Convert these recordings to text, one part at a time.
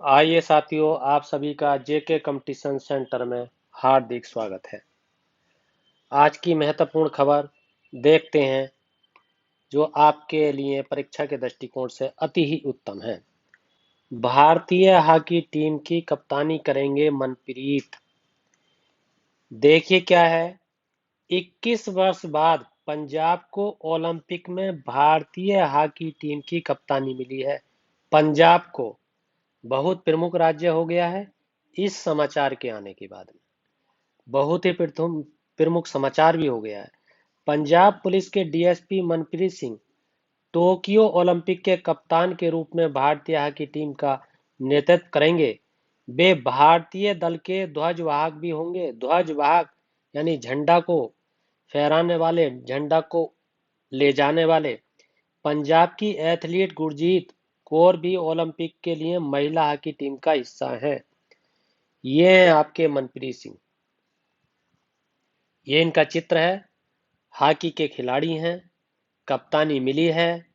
आइए साथियों, आप सभी का जेके कंपटीशन सेंटर में हार्दिक स्वागत है। आज की महत्वपूर्ण खबर देखते हैं, जो आपके लिए परीक्षा के दृष्टिकोण से अति ही उत्तम है। भारतीय हॉकी टीम की कप्तानी करेंगे मनप्रीत। देखिए क्या है, 21 वर्ष बाद पंजाब को ओलंपिक में भारतीय हॉकी टीम की कप्तानी मिली है। पंजाब को बहुत प्रमुख राज्य हो गया है इस समाचार के आने के बाद में। बहुत ही प्रमुख समाचार भी हो गया है। पंजाब पुलिस के DSP Manpreet Singh Tokyo Olympic के कप्तान के रूप में भारतीय हॉकी टीम का नेतृत्व करेंगे। वे भारतीय दल के ध्वजवाहक भी होंगे। ध्वजवाहक यानी झंडा को फहराने वाले, झंडा को ले जाने वाले। पंजाब की एथलीट गुरजीत कौर भी ओलंपिक के लिए महिला हॉकी टीम का हिस्सा है। ये हैं आपके मनप्रीत सिंह। ये इनका चित्र है। हॉकी के खिलाड़ी हैं, कप्तानी मिली है।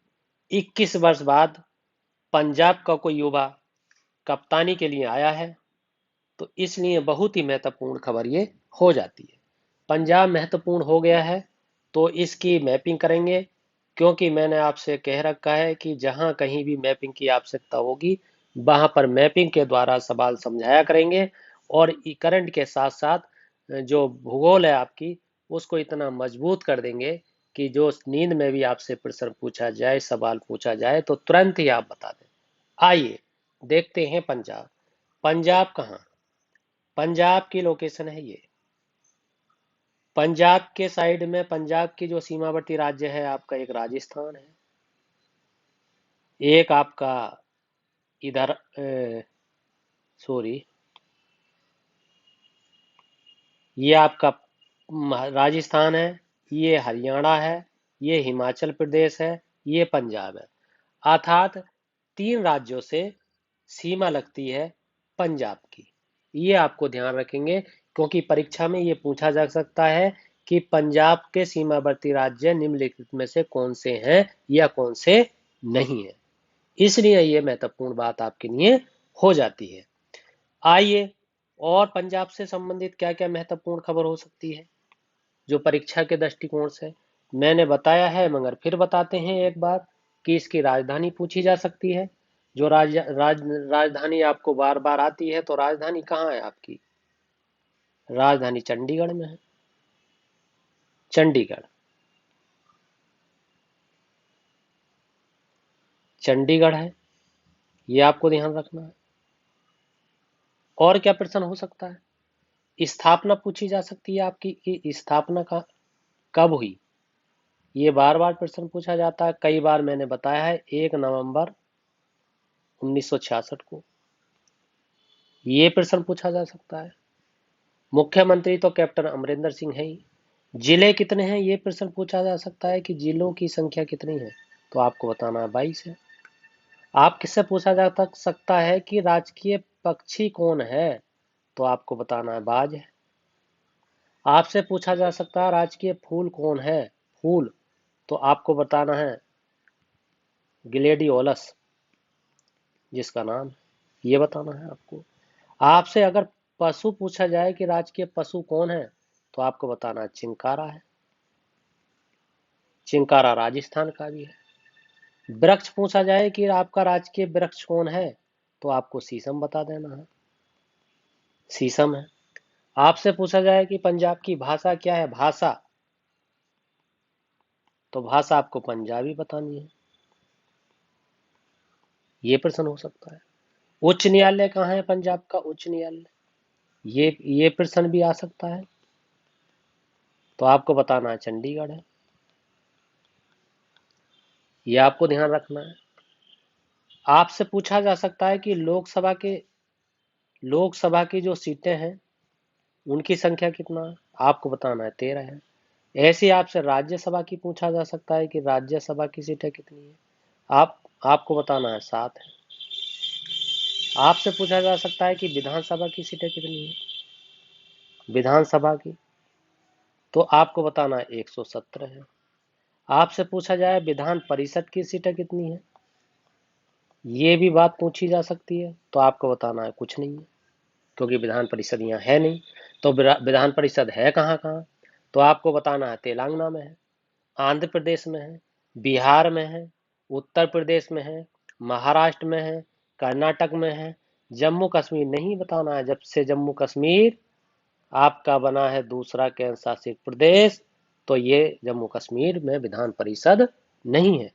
21 वर्ष बाद पंजाब का कोई युवा कप्तानी के लिए आया है, तो इसलिए बहुत ही महत्वपूर्ण खबर ये हो जाती है। पंजाब महत्वपूर्ण हो गया है तो इसकी मैपिंग करेंगे, क्योंकि मैंने आपसे कह रखा है कि जहां कहीं भी मैपिंग की आवश्यकता होगी वहां पर मैपिंग के द्वारा सवाल समझाया करेंगे। और करंट के साथ साथ जो भूगोल है आपकी, उसको इतना मजबूत कर देंगे कि जो नींद में भी आपसे प्रश्न पूछा जाए, सवाल पूछा जाए, तो तुरंत ही आप बता दें। आइए देखते हैं पंजाब। पंजाब कहाँ? पंजाब की लोकेशन है ये। पंजाब के साइड में, पंजाब की जो सीमावर्ती राज्य है आपका, एक राजस्थान है, एक आपका इधर सॉरी, ये आपका राजस्थान है, ये हरियाणा है, ये हिमाचल प्रदेश है, ये पंजाब है। अर्थात 3 राज्यों से सीमा लगती है पंजाब की। ये आपको ध्यान रखेंगे, क्योंकि परीक्षा में ये पूछा जा सकता है कि पंजाब के सीमावर्ती राज्य निम्नलिखित में से कौन से हैं या कौन से नहीं है। इसलिए ये महत्वपूर्ण बात आपके लिए हो जाती है। आइए, और पंजाब से संबंधित क्या क्या महत्वपूर्ण खबर हो सकती है जो परीक्षा के दृष्टिकोण से मैंने बताया है, मगर फिर बताते हैं एक बार कि इसकी राजधानी पूछी जा सकती है। जो राजधानी आपको बार बार आती है, तो राजधानी कहाँ है आपकी? राजधानी चंडीगढ़ में है। चंडीगढ़, चंडीगढ़ है, ये आपको ध्यान रखना है। और क्या प्रश्न हो सकता है? स्थापना पूछी जा सकती है आपकी कि स्थापना का कब हुई। ये बार बार प्रश्न पूछा जाता है। कई बार मैंने बताया है, 1 नवंबर 1966 को। ये प्रश्न पूछा जा सकता है। मुख्यमंत्री तो कैप्टन अमरिंदर सिंह है ही। जिले कितने हैं, ये प्रश्न पूछा जा सकता है कि जिलों की संख्या कितनी है, तो आपको बताना है 22 है। आप किससे पूछा जा सकता है कि राजकीय पक्षी कौन है, तो आपको बताना है बाज है। आपसे पूछा जा सकता है राजकीय फूल कौन है, फूल, तो आपको बताना है ग्लेडियोलस, जिसका नाम है, ये बताना है आपको। आपसे अगर पशु पूछा जाए कि राजकीय पशु कौन है, तो आपको बताना है चिंकारा है। चिंकारा राजस्थान का भी है। वृक्ष पूछा जाए कि आपका राजकीय वृक्ष कौन है, तो आपको शीशम बता देना है, शीशम है। आपसे पूछा जाए कि पंजाब की भाषा क्या है, भाषा, तो भाषा आपको पंजाबी बतानी है। ये प्रश्न हो सकता है। उच्च न्यायालय कहाँ है पंजाब का उच्च न्यायालय, ये प्रश्न भी आ सकता है, तो आपको बताना है चंडीगढ़ है। ये आपको ध्यान रखना है। आपसे पूछा जा सकता है कि लोकसभा की जो सीटें हैं उनकी संख्या कितना है, आपको बताना है 13 है। ऐसे आपसे राज्यसभा की पूछा जा सकता है कि राज्यसभा की सीटें कितनी है, आपको बताना है 7 है। आपसे पूछा जा सकता है कि विधानसभा की सीटें कितनी है, विधानसभा की, तो आपको बताना है 117 है। आपसे पूछा जाए विधान परिषद की सीटें कितनी है, ये भी बात पूछी जा सकती है, तो आपको बताना है कुछ नहीं है, क्योंकि विधान परिषद यहाँ है नहीं। तो विधान परिषद है कहाँ कहाँ, तो आपको बताना है तेलंगाना में है, आंध्र प्रदेश में है, बिहार में है, उत्तर प्रदेश में है, महाराष्ट्र में है, कर्नाटक में है। जम्मू कश्मीर नहीं बताना है, जब से जम्मू कश्मीर आपका बना है दूसरा केंद्र शासित प्रदेश, तो ये जम्मू कश्मीर में विधान परिषद नहीं है।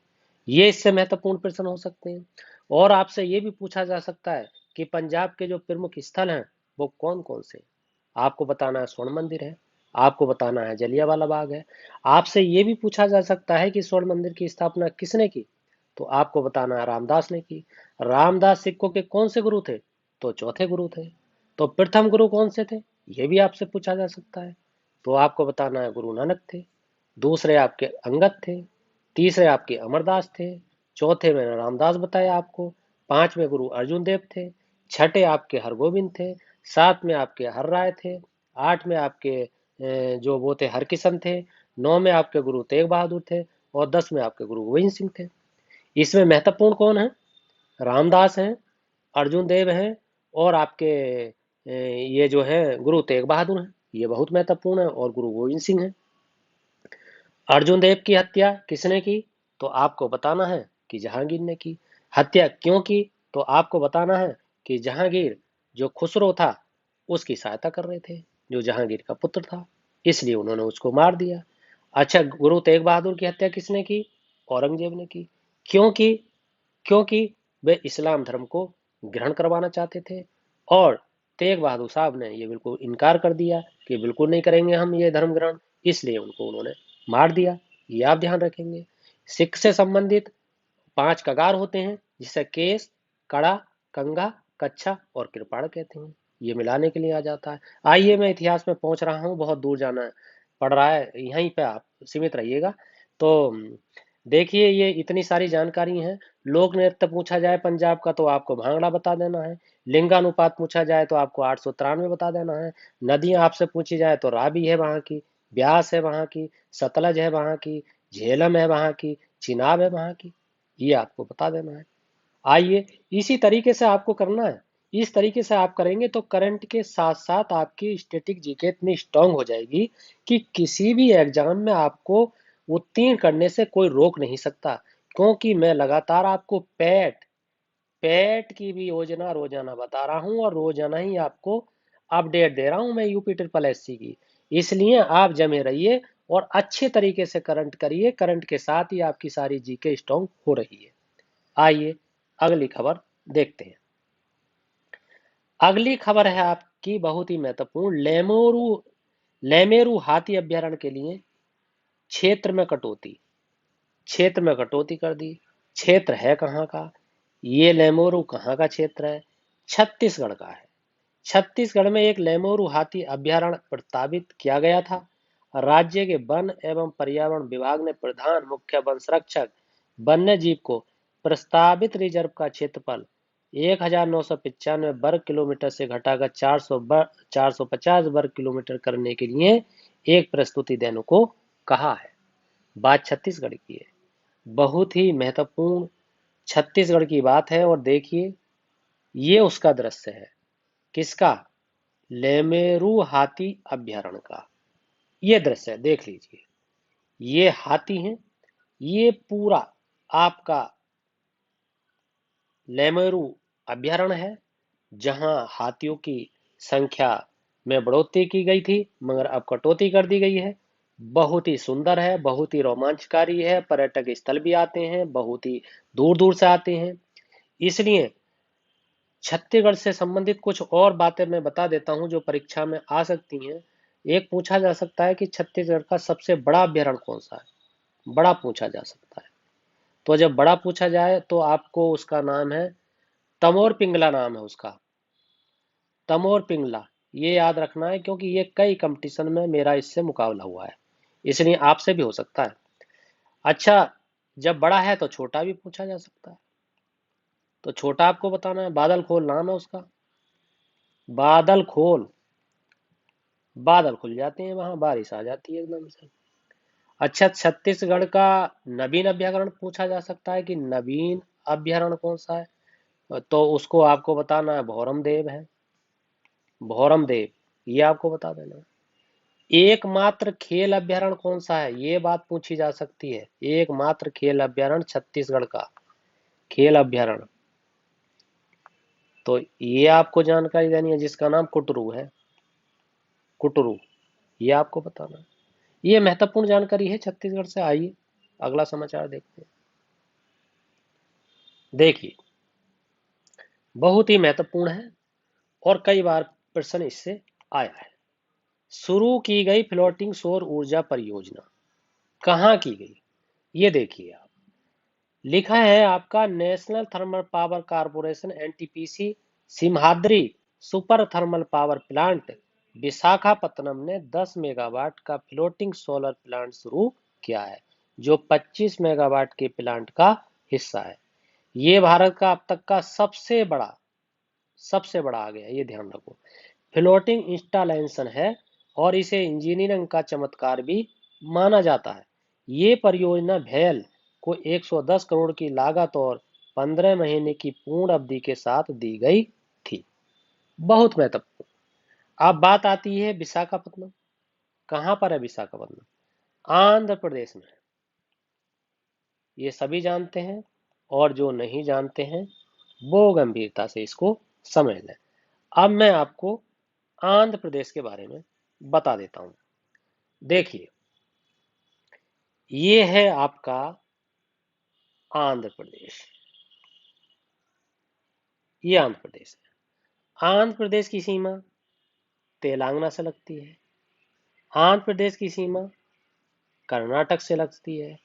ये इससे महत्वपूर्ण प्रश्न हो सकते हैं। और आपसे ये भी पूछा जा सकता है कि पंजाब के जो प्रमुख स्थल हैं वो कौन कौन से। आपको बताना है स्वर्ण मंदिर है, आपको बताना है जलियांवाला बाग है। आपसे ये भी पूछा जा सकता है कि स्वर्ण मंदिर की स्थापना किसने की, तो आपको बताना है रामदास ने की। रामदास सिखों के कौन से गुरु थे, तो चौथे गुरु थे। तो प्रथम गुरु कौन से थे, ये भी आपसे पूछा जा सकता है, तो आपको बताना है गुरु नानक थे। दूसरे आपके अंगद थे, तीसरे आपके अमरदास थे, चौथे में रामदास बताया आपको, पांचवें गुरु अर्जुन देव थे, छठे आपके हरगोविंद थे, सात में आपके हर राय थे, आठ में आपके जो वो थे हरकिशन थे, नौ में आपके गुरु तेग बहादुर थे, और 10 में आपके गुरु गोविंद सिंह थे। इसमें महत्वपूर्ण कौन है, रामदास हैं, अर्जुन देव हैं, और आपके ये जो है गुरु तेग बहादुर हैं, ये बहुत महत्वपूर्ण है, और गुरु गोविंद सिंह हैं। अर्जुन देव की हत्या किसने की, तो आपको बताना है कि जहांगीर ने की। हत्या क्यों की, तो आपको बताना है कि जहांगीर जो खुसरो था उसकी सहायता कर रहे थे, जो जहांगीर का पुत्र था, इसलिए उन्होंने उसको मार दिया। अच्छा, गुरु तेग बहादुर की हत्या किसने की, औरंगजेब ने की। क्यों की, क्योंकि वे इस्लाम धर्म को ग्रहण करवाना चाहते थे, और तेग बहादुर साहब ने ये बिल्कुल इनकार कर दिया कि बिल्कुल नहीं करेंगे हम ये धर्म ग्रहण, इसलिए उनको उन्होंने मार दिया। ये आप ध्यान रखेंगे। सिख से संबंधित 5 कगार होते हैं, जिसे केस, कड़ा, कंघा, कच्छा और कृपाण कहते हैं। ये मिलाने के लिए आ जाता है। आइए, मैं इतिहास में पहुंच रहा हूँ, बहुत दूर जाना है पड़ रहा है, यहीं पे आप सीमित रहिएगा। तो देखिए, ये इतनी सारी जानकारी है। लोक नृत्य पूछा जाए पंजाब का, तो आपको भांगड़ा बता देना है। लिंगानुपात पूछा जाए तो आपको 893 बता देना है। नदियां आपसे पूछी जाए तो रावी है वहां की, ब्यास है वहां की, सतलज है वहां की, झेलम है वहां की, चिनाब है वहां की, ये आपको बता देना है। आइए, इसी तरीके से आपको करना है। इस तरीके से आप करेंगे तो करंट के साथ साथ आपकी स्टैटिक जीके इतनी स्ट्रांग हो जाएगी कि किसी भी एग्जाम में आपको उत्तीर्ण करने से कोई रोक नहीं सकता। क्योंकि मैं लगातार आपको पैट पैट की भी योजना रोजाना बता रहा हूं, और रोजाना ही आपको अपडेट दे रहा हूं मैं यूपी ट्रिपल एससी की। इसलिए आप जमे रहिए और अच्छे तरीके से करंट करिए, करंट के साथ ही आपकी सारी जीके स्ट्रांग हो रही है। आइए, अगली खबर देखते हैं। अगली खबर है आपकी बहुत ही महत्वपूर्ण। लेमेरु हाथी अभ्यारण्य के लिए क्षेत्र में कटौती, क्षेत्र में कटौती कर दी। क्षेत्र है कहाँ का, ये लेमोरू कहाँ का क्षेत्र है, छत्तीसगढ़ का है। छत्तीसगढ़ में एक लेमोरू हाथी अभ्यारण्य प्रस्तावित किया गया था। राज्य के वन एवं पर्यावरण विभाग ने प्रधान मुख्य वन संरक्षक वन्य जीव को प्रस्तावित रिजर्व का क्षेत्रफल 1995 वर्ग किलोमीटर से घटाकर 450 वर्ग किलोमीटर करने के लिए एक प्रस्तुति देने को कहा है। बात छत्तीसगढ़ की है, बहुत ही महत्वपूर्ण छत्तीसगढ़ की बात है। और देखिए, ये उसका दृश्य है, किसका, लेमेरु हाथी अभ्यारण्य का। ये दृश्य है, देख लीजिए। ये हाथी हैं, ये पूरा आपका लेमेरु अभ्यारण्य है, जहां हाथियों की संख्या में बढ़ोतरी की गई थी, मगर अब कटौती कर दी गई है। बहुत ही सुंदर है, बहुत ही रोमांचकारी है, पर्यटक स्थल भी आते हैं, बहुत ही दूर दूर से आते हैं। इसलिए छत्तीसगढ़ से संबंधित कुछ और बातें मैं बता देता हूं जो परीक्षा में आ सकती हैं। एक पूछा जा सकता है कि छत्तीसगढ़ का सबसे बड़ा अभ्यारण्य कौन सा है, बड़ा पूछा जा सकता है। तो जब बड़ा पूछा जाए तो आपको उसका नाम है तमोर पिंगला, नाम है उसका, तमोर पिंगला। ये याद रखना है, क्योंकि ये कई कंपटीशन में मेरा इससे मुकाबला हुआ है, इसलिए आपसे भी हो सकता है। अच्छा, जब बड़ा है तो छोटा भी पूछा जा सकता है। तो छोटा आपको बताना है, बादल खोल नाम है उसका, बादल खोल। बादल खुल जाते हैं वहां, बारिश आ जाती है एकदम से। अच्छा, छत्तीसगढ़ का नवीन अभ्यारण्य पूछा जा सकता है कि नवीन अभ्यारण्य कौन सा है, तो उसको आपको बताना है भौरम देव है, भौरम देव, ये आपको बता देना है। एकमात्र खेल अभ्यारण्य कौन सा है, ये बात पूछी जा सकती है। एकमात्र खेल अभ्यारण्य छत्तीसगढ़ का खेल अभ्यारण्य, तो ये आपको जानकारी देनी है, जिसका नाम कुटरू है, कुटरू, ये आपको बताना है। ये महत्वपूर्ण जानकारी है छत्तीसगढ़ से। आइए अगला समाचार देखते हैं। देखिए, बहुत ही महत्वपूर्ण है और कई बार प्रश्न इससे आया है। शुरू की गई फ्लोटिंग सौर ऊर्जा परियोजना कहाँ की गई, ये देखिए आप, लिखा है आपका national thermal power corporation NTPC Simhadri super thermal power plant Visakhapatnam ने 10 मेगावाट का फ्लोटिंग सोलर प्लांट शुरू किया है, जो 25 मेगावाट के प्लांट का हिस्सा है। ये भारत का अब तक का सबसे बड़ा आ गया, ये ध्यान रखो। फ्लोटिंग इंस्टॉलेशन है और इसे इंजीनियरिंग का चमत्कार भी माना जाता है। ये परियोजना भेल को 110 करोड़ की लागत और 15 महीने की पूर्ण अवधि के साथ दी गई थी। बहुत महत्वपूर्ण। अब बात आती है विशाखापत्तनम। कहां पर है विशाखापत्तनम? आंध्र प्रदेश में है। ये सभी जानते हैं, और जो नहीं जानते हैं वो गंभीरता से इसको समझ लें। अब मैं आपको आंध्र प्रदेश के बारे में बता देता हूं। देखिए, ये है आपका आंध्र प्रदेश, ये आंध्र प्रदेश है। आंध्र प्रदेश की सीमा तेलंगाना से लगती है। आंध्र प्रदेश की सीमा कर्नाटक से लगती है।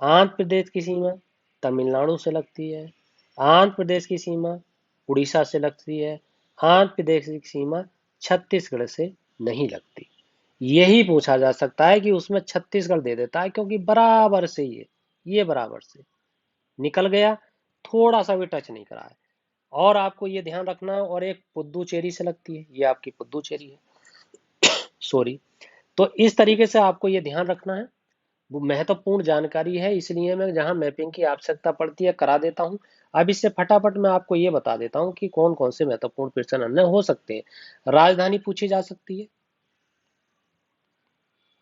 आंध्र प्रदेश की सीमा तमिलनाडु से लगती है। आंध्र प्रदेश की सीमा उड़ीसा से लगती है। आंध्र प्रदेश की सीमा छत्तीसगढ़ से नहीं लगती। यही पूछा जा सकता है कि उसमें छत्तीसगढ़ दे देता है, क्योंकि बराबर से ये बराबर से निकल गया, थोड़ा सा भी टच नहीं करा है। और आपको ये ध्यान रखना है, और एक पुद्दुचेरी से लगती है, ये आपकी पुद्दुचेरी है, सॉरी। तो इस तरीके से आपको ये ध्यान रखना है, वो महत्वपूर्ण जानकारी है, इसलिए मैं जहां मैपिंग की आवश्यकता पड़ती है करा देता हूं। अब इससे फटाफट मैं आपको ये बता देता हूं कि कौन कौन से महत्वपूर्ण प्रश्न अन्य हो सकते हैं। राजधानी पूछी जा सकती है।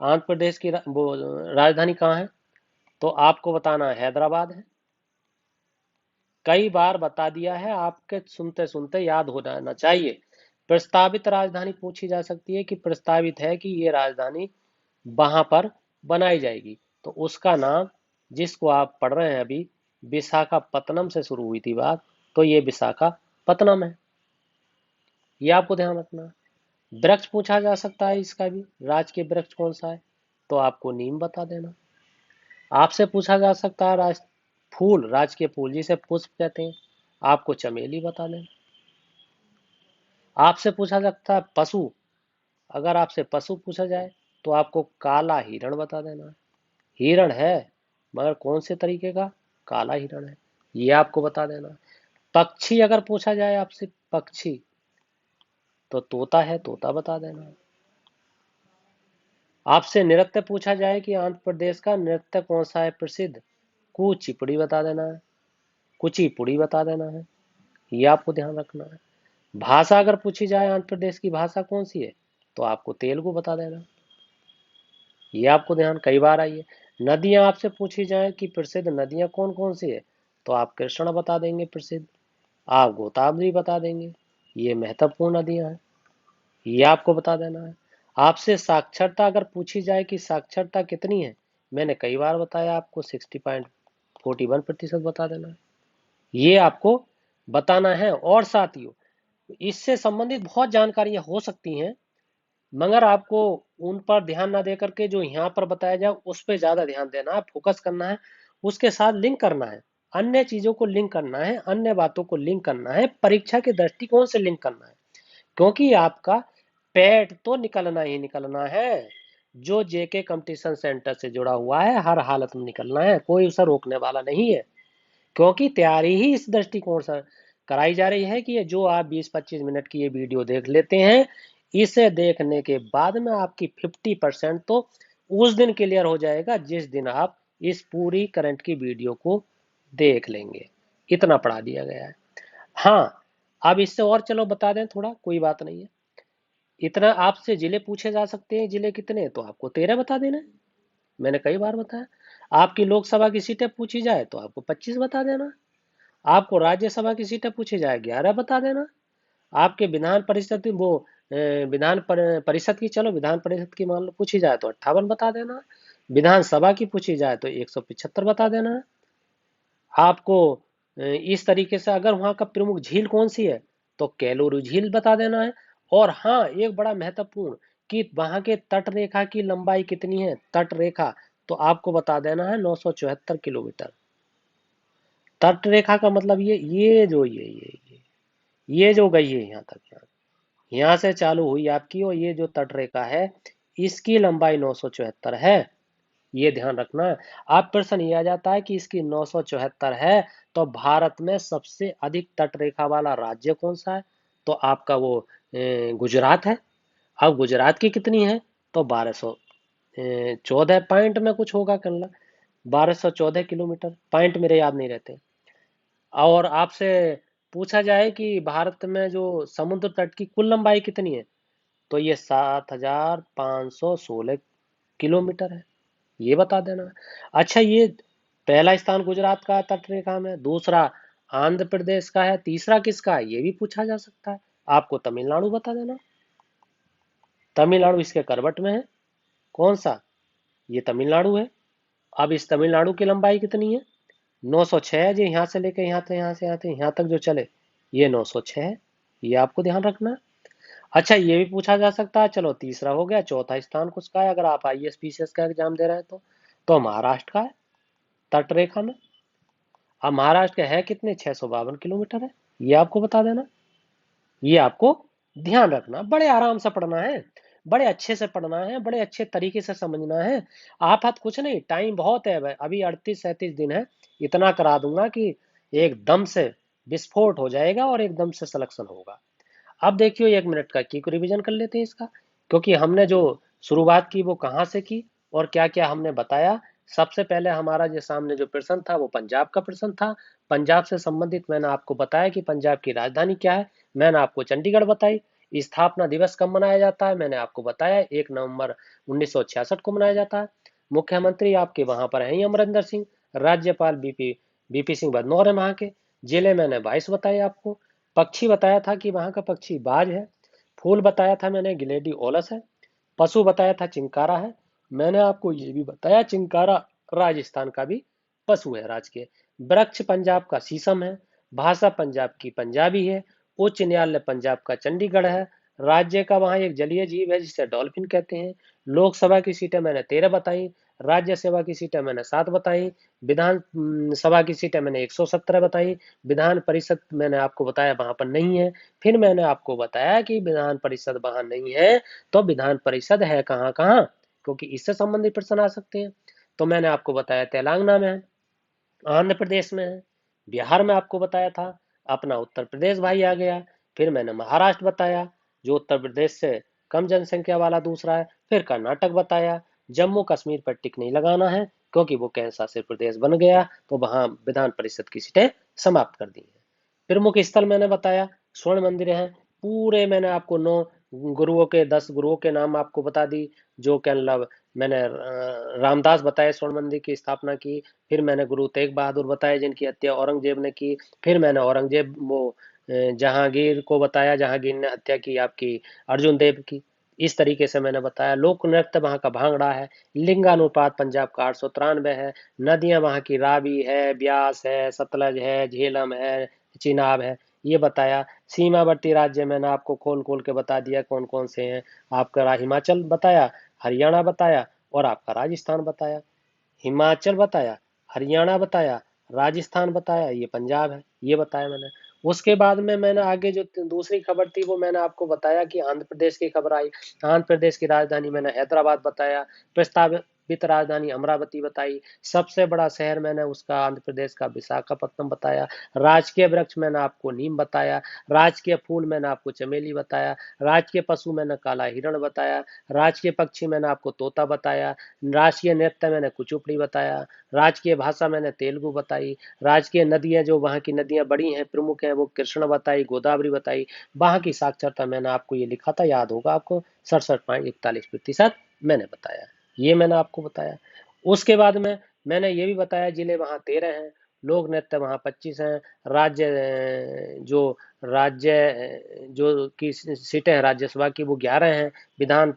आंध्र प्रदेश की वो राजधानी कहाँ है, तो आपको बताना है हैदराबाद है। कई बार बता दिया है, आपके सुनते सुनते याद हो जाना चाहिए। प्रस्तावित राजधानी पूछी जा सकती है कि प्रस्तावित है कि ये राजधानी वहां पर बनाई जाएगी, तो उसका नाम, जिसको आप पढ़ रहे हैं अभी, विशाखापत्तनम से शुरू हुई थी बात, तो ये विशाखापत्तनम है, ये आपको ध्यान रखना है। वृक्ष पूछा जा सकता है इसका भी, राजकीय वृक्ष कौन सा है, तो आपको नीम बता देना। आपसे पूछा जा सकता है फूल, राजकीय फूल जिसे पुष्प कहते हैं, आपको चमेली बता देना। आपसे पूछा सकता है पशु, अगर आपसे पशु पूछा जाए तो आपको काला हिरण बता देना। हिरण है, मगर कौन से तरीके का? काला हिरण है, ये आपको बता देना। पक्षी अगर पूछा जाए आपसे, पक्षी, तो तोता है, तोता बता देना। आपसे नृत्य पूछा जाए कि आंध्र प्रदेश का नृत्य कौन सा है प्रसिद्ध, कुचिपुड़ी बता देना है, कुचिपुड़ी बता देना है, ये आपको ध्यान रखना है। भाषा अगर पूछी जाए आंध्र प्रदेश की भाषा कौन सी है, तो आपको तेलुगु बता देना, ये आपको ध्यान कई बार आई है। नदियां आपसे पूछी जाए कि प्रसिद्ध नदियां कौन कौन सी है, तो आप कृष्णा बता देंगे प्रसिद्ध, आप गोदावरी बता देंगे, ये महत्वपूर्ण नदियां हैं, ये आपको बता देना है। आपसे साक्षरता अगर पूछी जाए कि साक्षरता कितनी है, मैंने कई बार बताया आपको 60.41% बता देना है, ये आपको बताना है। और साथियों, इससे संबंधित बहुत जानकारियां हो सकती हैं, मगर आपको उन पर ध्यान ना दे करके जो यहाँ पर बताया जाए उस पर ज्यादा ध्यान देना है, फोकस करना है, उसके साथ लिंक करना है, अन्य चीजों को लिंक करना है, अन्य बातों को लिंक करना है, परीक्षा के दृष्टिकोण से लिंक करना है, क्योंकि आपका पेट तो निकलना ही निकलना है, जो जेके कंपटीशन सेंटर से जुड़ा हुआ है हर हालत में निकलना है, कोई उसे रोकने वाला नहीं है, क्योंकि तैयारी ही इस दृष्टिकोण से कराई जा रही है कि ये जो आप 20-25 मिनट की ये वीडियो देख लेते हैं, इसे देखने के बाद में आपकी 50% तो उस दिन क्लियर हो जाएगा जिस दिन आप इस पूरी करंट की वीडियो को देख लेंगे, इतना पढ़ा दिया गया है। हाँ, अब इससे और चलो बता दें थोड़ा, कोई बात नहीं है। इतना आपसे जिले पूछे जा सकते हैं, जिले कितने हैं तो आपको 13 बता देना है। मैंने कई बार बताया। आपकी लोकसभा की सीटें पूछी जाए तो आपको 25 बता देना। आपको राज्यसभा की सीटें पूछी जाए 11 बता देना। आपके विधान परिषद वो परिषद की, चलो विधान परिषद की मान लो पूछी जाए तो 58 बता देना। विधानसभा की पूछी जाए तो 175 बता देना। आपको इस तरीके से, अगर वहां का प्रमुख झील कौन सी है तो केलोरू झील बता देना है। और हाँ, एक बड़ा महत्वपूर्ण, कि वहां के तट रेखा की लंबाई कितनी है, तट रेखा, तो आपको बता देना है 974 किलोमीटर। तट रेखा का मतलब ये जो ये जो गई है यहाँ तक, यहाँ से चालू हुई आपकी, और ये जो तट रेखा है इसकी लंबाई 974 है। ये ध्यान रखना है। अब प्रश्न ये आ जाता है कि इसकी 974 है तो भारत में सबसे अधिक तट रेखा वाला राज्य कौन सा है, तो आपका वो गुजरात है। अब गुजरात की कितनी है तो 1214 पॉइंट में कुछ होगा कल, 1214 किलोमीटर, पॉइंट मेरे याद नहीं रहते। और आपसे पूछा जाए कि भारत में जो समुद्र तट की कुल लंबाई कितनी है तो ये 7516 किलोमीटर है। ये बता देना। अच्छा, ये पहला स्थान गुजरात का तट रेखा में, दूसरा आंध्र प्रदेश का है, तीसरा किसका है ये भी पूछा जा सकता है। आपको तमिलनाडु बता देना। तमिलनाडु इसके करवट में है। कौन सा, ये तमिलनाडु है। अब इस तमिलनाडु की लंबाई कितनी है, 906 है जी, यहाँ से लेके यहाँ तक जो चले, ये 906 है। ये आपको ध्यान रखना है। अच्छा, ये भी पूछा जा सकता है। चलो तीसरा हो गया, चौथा स्थान किसका है, अगर आप आईएएस पीसीएस का एग्जाम दे रहे हैं तो महाराष्ट्र का है तट रेखा में। अब महाराष्ट्र के है कितने, 652 किलोमीटर है। ये आपको बता देना। ये आपको ध्यान रखना, बड़े आराम से पढ़ना है, बड़े अच्छे से पढ़ना है, बड़े अच्छे तरीके से समझना है। आप हाथ कुछ नहीं, टाइम बहुत है भाई, अभी 38-37 दिन है। इतना करा दूंगा कि एकदम से विस्फोट हो जाएगा और एकदम से सिलेक्शन होगा। अब देखियो, 1 मिनट का क्विक रिवीजन कर लेते हैं इसका, क्योंकि हमने जो शुरुआत की वो कहाँ से की और क्या क्या हमने बताया। सबसे पहले हमारा जो सामने जो प्रश्न था वो पंजाब का प्रश्न था। पंजाब से संबंधित मैंने आपको बताया कि पंजाब की राजधानी क्या है। मैंने आपको चंडीगढ़ बताई। स्थापना दिवस कब मनाया जाता है मैंने आपको बताया, 1 नवंबर 1966 को मनाया जाता है। मुख्यमंत्री आपके वहां पर हैं अमरिंदर सिंह। राज्यपाल बीपी बीपी सिंह बदनौर है वहां के। जिले मैंने 22 बताए आपको। पक्षी बताया था कि वहां का पक्षी बाज है। फूल बताया था मैंने गिलेडी ओलस है। पशु बताया था चिंकारा है। मैंने आपको ये भी बताया चिंकारा राजस्थान का भी पशु है राजकीय। वृक्ष पंजाब का शीशम है। भाषा पंजाब की पंजाबी है। उच्च न्यायालय पंजाब का चंडीगढ़ है। राज्य का वहां एक जलीय जीव है जिसे डॉल्फिन कहते हैं। लोकसभा की सीटें मैंने 13 बताई। राज्यसभा की सीटें मैंने 7 बताई। विधान सभा की सीटें मैंने 117 बताई। विधान परिषद मैंने आपको बताया वहां पर नहीं है। फिर मैंने आपको बताया कि विधान परिषद वहां नहीं है तो विधान परिषद है कहाँ कहाँ, क्योंकि इससे संबंधित प्रश्न आ सकते हैं। तो मैंने आपको बताया तेलंगाना में है, आंध्र प्रदेश में है, बिहार में आपको बताया था। अपना उत्तर प्रदेश भाई आ गया। फिर मैंने महाराष्ट्र बताया जो उत्तर प्रदेश से कम जनसंख्या वाला दूसरा है। फिर कर्नाटक बताया। जम्मू कश्मीर पर टिक नहीं लगाना है क्योंकि वो केंद्र शासित प्रदेश बन गया तो वहां विधान परिषद की सीटें समाप्त कर दी है। प्रमुख स्थल मैंने बताया, स्वर्ण मंदिर है पूरे। मैंने आपको 10 गुरुओं के नाम आपको बता दी। जो क्या मतलब, मैंने रामदास बताए स्वर्ण मंदिर की स्थापना की। फिर मैंने गुरु तेग बहादुर बताए जिनकी हत्या औरंगजेब ने की। फिर मैंने औरंगजेब वो जहांगीर को बताया, जहांगीर ने हत्या की आपकी अर्जुन देव की। इस तरीके से मैंने बताया। लोक नृत्य वहाँ का भांगड़ा है। लिंगानुपात पंजाब का 893 है। नदियां वहाँ की रावी है, ब्यास है, सतलज है, झेलम है, चिनाब है। ये बताया। सीमावर्ती राज्य मैंने आपको खोल खोल के बता दिया कौन कौन से हैं। आपका हिमाचल बताया, हरियाणा बताया और आपका राजस्थान बताया। हिमाचल बताया, हरियाणा बताया, राजस्थान बताया, ये पंजाब है, ये बताया मैंने। उसके बाद में मैंने आगे जो दूसरी खबर थी वो मैंने आपको बताया कि आंध्र प्रदेश की खबर आई। आंध्र प्रदेश की राजधानी मैंने हैदराबाद बताया। प्रस्तावित वित्त राजधानी अमरावती बताई, सबसे बड़ा शहर मैंने उसका आंध्र प्रदेश का विशाखापत्तनम बताया, राजकीय वृक्ष मैंने आपको नीम बताया, राजकीय फूल मैंने आपको चमेली बताया, राजकीय पशु मैंने काला हिरण बताया, राजकीय पक्षी मैंने आपको तोता बताया, राष्ट्रीय नृत्य मैंने कुचिपुड़ी बताया, राजकीय भाषा मैंने तेलुगु बताई, राजकीय नदियां जो वहाँ की नदियां बड़ी हैं प्रमुख हैं वो कृष्ण बताई, गोदावरी बताई, वहाँ की साक्षरता मैंने आपको ये लिखा था, याद होगा आपको, 67.41% मैंने बताया, ये मैंने आपको बताया। उसके बाद में मैंने ये भी बताया जिले वहाँ 13 हैं, लोक नृत्य वहाँ 25 हैं, जो की सीटें हैं राज्यसभा की वो 11 हैं, विधान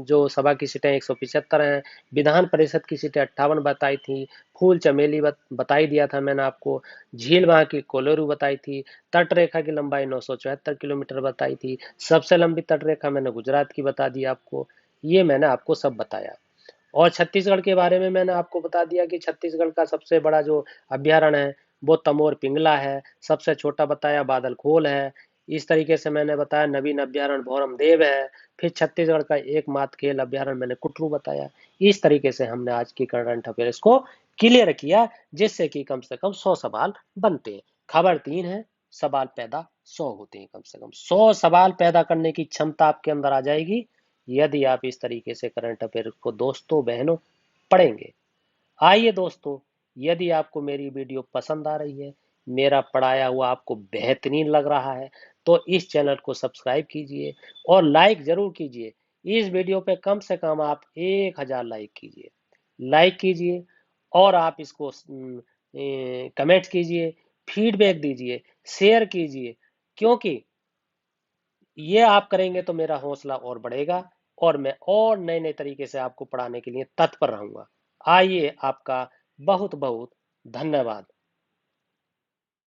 जो सभा की सीटें 175 हैं, विधान परिषद की सीटें 58 बताई थी, फूल चमेली बताई दिया था मैंने आपको, झील वहाँ की कोलोरू बताई थी, तट रेखा की लंबाई 974 किलोमीटर बताई थी, सबसे लंबी तट रेखा मैंने गुजरात की बता दी आपको, ये मैंने आपको सब बताया। और छत्तीसगढ़ के बारे में मैंने आपको बता दिया कि छत्तीसगढ़ का सबसे बड़ा जो अभ्यारण्य है वो तमोर पिंगला है, सबसे छोटा बताया बादल खोल है, इस तरीके से मैंने बताया नवीन अभ्यारण्य भौरम देव है, फिर छत्तीसगढ़ का एकमात्र खेल अभ्यारण्य मैंने कुटरू बताया। इस तरीके से हमने आज की करंट अफेयर्स को क्लियर किया, जिससे कि कम से कम 100 सवाल बनते हैं। खबर 3 है, सवाल पैदा 100 होते हैं, कम से कम 100 सवाल पैदा करने की क्षमता आपके अंदर आ जाएगी यदि आप इस तरीके से करंट अफेयर को दोस्तों बहनों पढ़ेंगे। आइए दोस्तों, यदि आपको मेरी वीडियो पसंद आ रही है, मेरा पढ़ाया हुआ आपको बेहतरीन लग रहा है, तो इस चैनल को सब्सक्राइब कीजिए और लाइक जरूर कीजिए। इस वीडियो पे कम से कम आप 1000 लाइक कीजिए, लाइक कीजिए और आप इसको कमेंट कीजिए, फीडबैक दीजिए, शेयर कीजिए, क्योंकि ये आप करेंगे तो मेरा हौसला और बढ़ेगा और मैं और नए नए तरीके से आपको पढ़ाने के लिए तत्पर रहूंगा। आइए, आपका बहुत बहुत धन्यवाद।